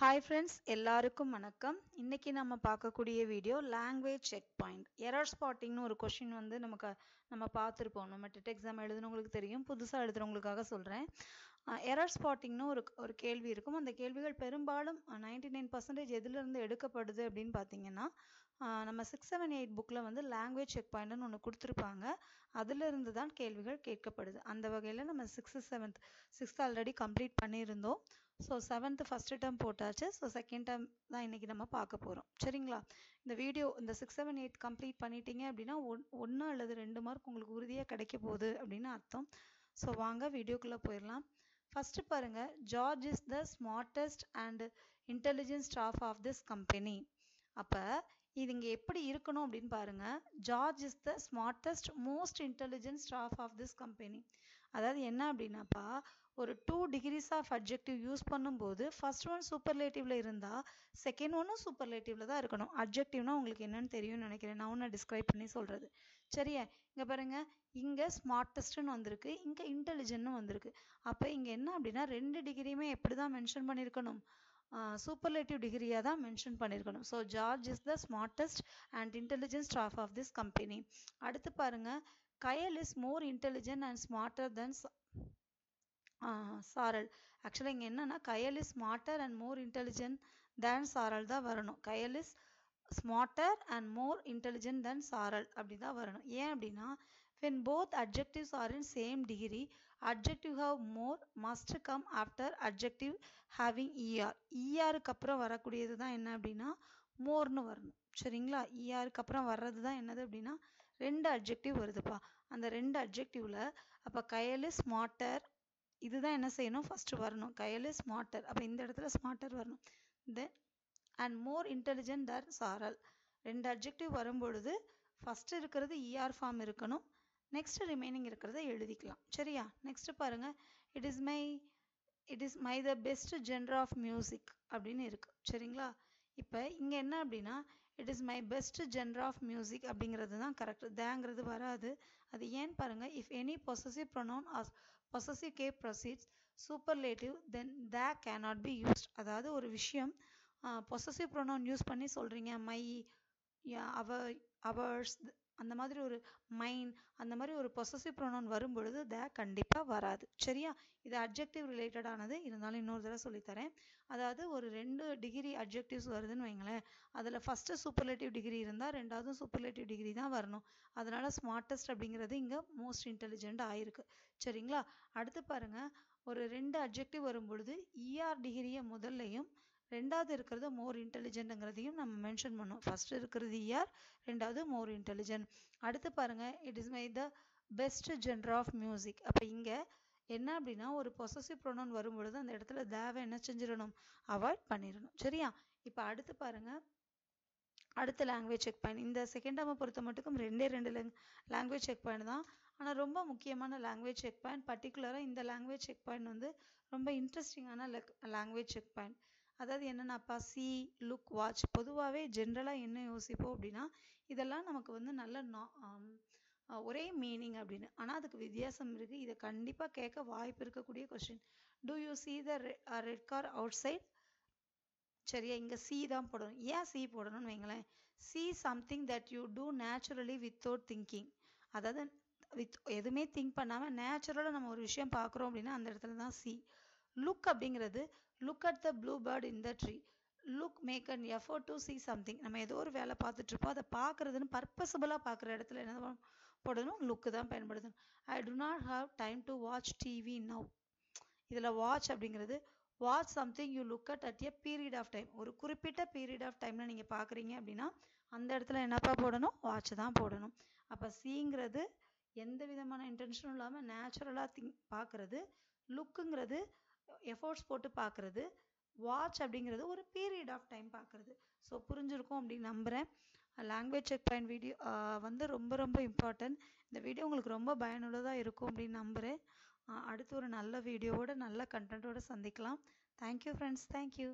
Hi friends, எல்லாருக்கும் வணக்கம். இன்னைக்கு நம்ம பார்க்கக்கூடிய video language check point. Error ஸ்பாட்டிங்னு ஒரு கொஷின் வந்து நம்ம பார்த்துருப்போம். நம்ம டெட் எக்ஸாம் எழுதுனவங்களுக்கு தெரியும், புதுசாக எழுதுறவங்களுக்காக சொல்கிறேன். எரர் ஸ்பாட்டிங்னு ஒரு கேள்வி இருக்கும். அந்த கேள்விகள் பெரும்பாலும் 99% எதுலேருந்து எடுக்கப்படுது அப்படின்னு பார்த்தீங்கன்னா, நம்ம 6, 7, 8 புக்கில் வந்து லாங்குவேஜ் செக் பாயிண்ட்னு ஒன்று கொடுத்துருப்பாங்க. அதிலிருந்து தான் கேள்விகள் கேட்கப்படுது. அந்த வகையில் நம்ம 6th ஆல்ரெடி கம்ப்ளீட் பண்ணியிருந்தோம். ஸோ 7th ஃபஸ்ட்டு டேர்ம் போட்டாச்சு. ஸோ செகண்ட் டேர்ம் தான் இன்றைக்கி நம்ம பார்க்க போகிறோம். சரிங்களா? இந்த வீடியோ இந்த 6, 7, 8 கம்ப்ளீட் பண்ணிட்டீங்க அப்படின்னா 1 அல்லது 2 மார்க் உங்களுக்கு உறுதியாக கிடைக்க போகுது அப்படின்னு அர்த்தம். ஸோ வாங்க வீடியோக்குள்ளே போயிடலாம். ஃபஸ்ட்டு பாருங்கள், George is the smartest and intelligent staff of this company. அப்போ இது இங்கே எப்படி இருக்கணும் அப்படின்னு பாருங்க. George is the smartest most intelligent staff of this company. அதாவது என்ன அப்படின்னாப்பா, ஒரு 2 degrees ஆஃப் அட்ஜெக்டிவ் யூஸ் பண்ணும்போது ஃபர்ஸ்ட் ஒன் சூப்பர்லேட்டிவ்ல இருந்தால் செகண்ட் ஒன்னும் சூப்பர்லேட்டிவ்ல தான் இருக்கணும். அட்ஜெக்டிவ்னா உங்களுக்கு என்னன்னு தெரியும்னு நினைக்கிறேன். நான் ஒன்று டிஸ்கிரைப் பண்ணி சொல்கிறது. சரியா? இங்கே பாருங்க, இங்கே ஸ்மார்ட்டஸ்ட்னு வந்திருக்கு, இங்கே இன்டெலிஜென்ட்னு வந்திருக்கு. அப்போ இங்கே என்ன அப்படின்னா 2 டிகிரியுமே எப்படி தான் மென்ஷன் பண்ணியிருக்கணும்? சூப்பர்லேட்டிவ் டிகிரியாக தான் மென்ஷன் பண்ணியிருக்கணும். So George is the smartest and intelligent staff of this company. அடுத்து பாருங்க, Kayal is more intelligent and smarter then Saral. ஆக்சுவலாக இங்கே என்னன்னா, Kayal is smarter and more intelligent than Saral தான் வரணும். Kayal is smarter and more intelligent then Saral அப்படி தான் வரணும். ஏன் அப்படின்னா, when both adjectives are in same degree, adjective have more must come after adjective having er. க்கு அப்புறம் வரக்கூடியது தான் என்ன அப்படின்னா மோர்னு வரணும். சரிங்களா? க்கு அப்புறம் வர்றது தான் என்னது அப்படின்னா 2 அட்ஜெக்டிவ் வருதுப்பா. அந்த 2 அட்ஜெக்டிவ்ல அப்போ கயல் இஸ் ஸ்மார்ட்டர், இதுதான் என்ன செய்யணும், ஃபர்ஸ்ட் வரணும். கயல் இஸ் ஸ்மார்ட்டர், அப்போ இந்த இடத்துல ஸ்மார்ட்டர் வரணும். தென் அண்ட் மோர் இன்டெலிஜென்ட் தர் சாரல். 2 அட்ஜெக்டிவ் வரும்பொழுது ஃபர்ஸ்ட் இருக்கிறது ER ஃபார்ம் இருக்கணும், நெக்ஸ்ட் ரிமைனிங் இருக்கிறத எழுதிக்கலாம். சரியா? நெக்ஸ்ட் பாருங்க, it is my the best genre of music அப்படின்னு இருக்கு. சரிங்களா? இப்போ இங்கே என்ன அப்படின்னா, it is my best genre of music அப்படிங்கிறது தான் கரெக்ட். தேங்கிறது வராது. அது ஏன்னு பாருங்க, if any possessive pronoun or possessive case precedes superlative then the cannot be used. அதாவது ஒரு விஷயம் பொசசிவ் ப்ரொனவுன் யூஸ் பண்ணி சொல்கிறீங்க, மை, அவர்ஸ், அந்த மாதிரி ஒரு மைன், அந்த மாதிரி ஒரு பொசசிவ் ப்ரொனவுன் வரும் பொழுது த கண்டிப்பாக வராது. சரியா? இது அட்ஜெக்டிவ் ரிலேட்டடானது, இருந்தாலும் இன்னொரு தடவை சொல்லித்தரேன். அதாவது ஒரு 2 டிகிரி அட்ஜெக்டிவ்ஸ் வருதுன்னு வைங்களேன், அதில் ஃபஸ்ட்டு சூப்பர்லேட்டிவ் டிகிரி இருந்தால் ரெண்டாவதும் சூப்பர்லேட்டிவ் டிகிரி தான் வரணும். அதனால் ஸ்மார்ட்டஸ்ட் அப்படிங்கிறது இங்கே மோஸ்ட் இன்டெலிஜென்ட் ஆயிருக்கு. சரிங்களா? அடுத்து பாருங்கள், ஒரு 2 அட்ஜெக்டிவ் வரும் பொழுது ER டிகிரியை முதல்லையும் ரெண்டாவது இருக்கிறது மோர் இன்டெலிஜென்ட்ங்கிறதையும் நம்ம மென்ஷன் பண்ணோம். ஃபர்ஸ்ட் இருக்கிறது ER, ரெண்டாவது மோர் இன்டெலிஜென்ட். அடுத்து பாருங்க, it is my the best genre of music. அப்போ இங்கே என்ன அப்படின்னா, ஒரு பொசசிவ் ப்ரொனவுன் வரும்பொழுது அந்த இடத்துல தேவை என்ன செஞ்சிடணும், அவாய்ட் பண்ணிடணும். சரியா? இப்போ அடுத்து பாருங்க, அடுத்த லாங்குவேஜ் செக் பாயிண்ட். இந்த செகண்ட் டேர்மை பொறுத்த மட்டுக்கும் 2 லாங்குவேஜ் செக் பாயிண்ட் தான். ஆனால் ரொம்ப முக்கியமான லாங்குவேஜ் செக் பாயிண்ட். பர்டிகுலராக இந்த லாங்குவேஜ் செக் பாயிண்ட் வந்து ரொம்ப இன்ட்ரெஸ்டிங்கான லாங்குவேஜ் செக் பாயிண்ட். அதாவது என்னென்னாப்பா, சி, லுக், வாட்ச். பொதுவாகவே ஜென்ரலாக என்ன யோசிப்போம் அப்படின்னா, இதெல்லாம் நமக்கு வந்து நல்ல ஒரே மீனிங் அப்படின்னு. ஆனால் அதுக்கு வித்தியாசம் இருக்குது. இதை கண்டிப்பாக கேட்க வாய்ப்பு இருக்கக்கூடிய question. Do you see the red car outside? சரியா? இங்கே சி தான் போடணும். ஏன் சி போடணும்னு வைங்களேன், see something that you do naturally without thinking. அதாவது எதுவுமே திங்க் பண்ணாமல் நேச்சுரலாக நம்ம ஒரு விஷயம் பார்க்குறோம் அப்படின்னா அந்த இடத்துல தான் சி. லுக் அப்படிங்கிறது look at the blue bird in the tree. Look make an effort to see something. நம்ம ஏதோ ஒரு வேலை பார்த்துட்டு இருப்போம், அதை பார்க்குறதுன்னு பர்பஸபிளாக பார்க்குற இடத்துல என்ன போடணும், லுக்கு தான் பயன்படுத்தணும். I do not have time to watch TV now. இதில் வாட்ச் அப்படிங்கிறது watch something you look at a period of time. ஒரு குறிப்பிட்ட பீரியட் ஆஃப் டைமில் நீங்கள் பார்க்குறீங்க அப்படின்னா அந்த இடத்துல என்னப்பா போடணும், வாட்ச் தான் போடணும். அப்போ சிங்கிறது எந்த விதமான இன்டென்ஷனும் இல்லாமல் நேச்சுரலாக பார்க்குறது, லுக்குங்கிறது எஃபோர்ட்ஸ் போட்டு பார்க்குறது, வாட்ச் அப்படிங்கிறது ஒரு பீரியட் ஆஃப் டைம் பார்க்குறது. ஸோ புரிஞ்சிருக்கும் அப்படின்னு நம்புகிறேன். லாங்குவேஜ் செக் பாயிண்ட் வீடியோ வந்து ரொம்ப ரொம்ப இம்பார்ட்டன்ட். இந்த வீடியோ உங்களுக்கு ரொம்ப பயனுள்ளதாக இருக்கும் அப்படின்னு நம்புகிறேன். அடுத்து ஒரு நல்ல வீடியோவோட நல்ல கண்டென்ட்டோட சந்திக்கலாம். Thank you friends, thank you.